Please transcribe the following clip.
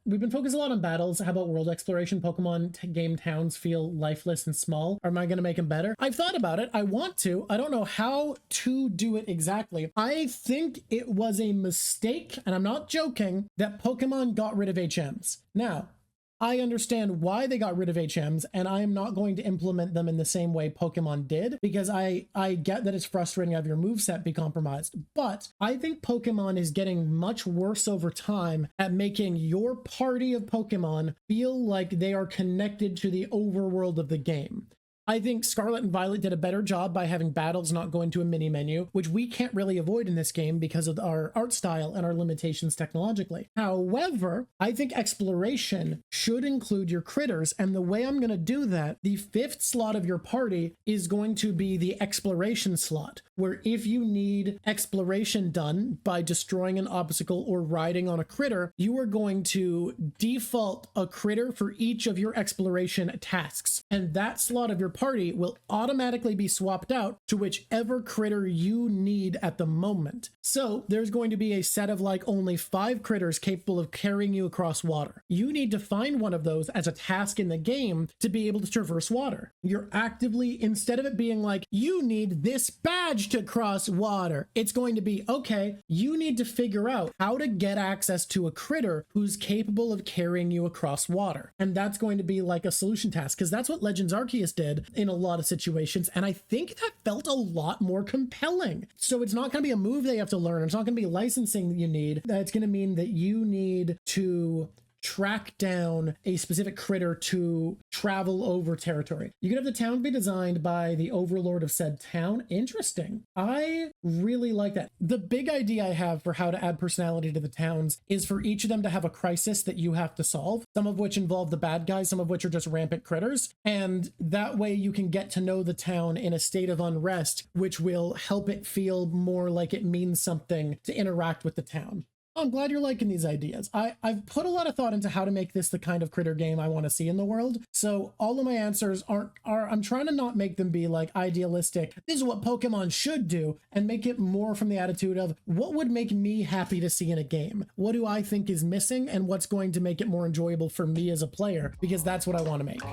we've been focused a lot on battles. How about world exploration? Pokemon game towns feel lifeless and small. Am I going to make them better? I've thought about it. I want to. I don't know how to do it exactly. I think it was a mistake, and I'm not joking, that Pokemon got rid of HMs. Now, I understand why they got rid of HMs, and I am not going to implement them in the same way Pokemon did, because I get that it's frustrating to have your moveset be compromised, but I think Pokemon is getting much worse over time at making your party of Pokemon feel like they are connected to the overworld of the game. I think Scarlet and Violet did a better job by having battles not go into a mini menu, which we can't really avoid in this game because of our art style and our limitations technologically. However, I think exploration should include your critters, and the way I'm going to do that, the 5th slot of your party is going to be the exploration slot, where if you need exploration done by destroying an obstacle or riding on a critter, you are going to default a critter for each of your exploration tasks, and that slot of your party will automatically be swapped out to whichever critter you need at the moment. So there's going to be a set of like only 5 critters capable of carrying you across water. You need to find one of those as a task in the game to be able to traverse water. You're actively, instead of it being like, you need this badge to cross water, it's going to be, okay, you need to figure out how to get access to a critter who's capable of carrying you across water. And that's going to be like a solution task, because that's what Legends Arceus did in a lot of situations, and I think that felt a lot more compelling. So it's not going to be a move they have to learn. It's not going to be licensing that you need. It's going to mean that you need to track down a specific critter to travel over territory. You could have the town be designed by the overlord of said town. Interesting. I really like that. The big idea I have for how to add personality to the towns is for each of them to have a crisis that you have to solve, some of which involve the bad guys, some of which are just rampant critters. And that way you can get to know the town in a state of unrest, which will help it feel more like it means something to interact with the town. I'm glad you're liking these ideas. I've put a lot of thought into how to make this the kind of critter game I want to see in the world. So all of my answers I'm trying to not make them be like idealistic, this is what Pokemon should do, and make it more from the attitude of what would make me happy to see in a game? What do I think is missing, and what's going to make it more enjoyable for me as a player? Because that's what I want to make.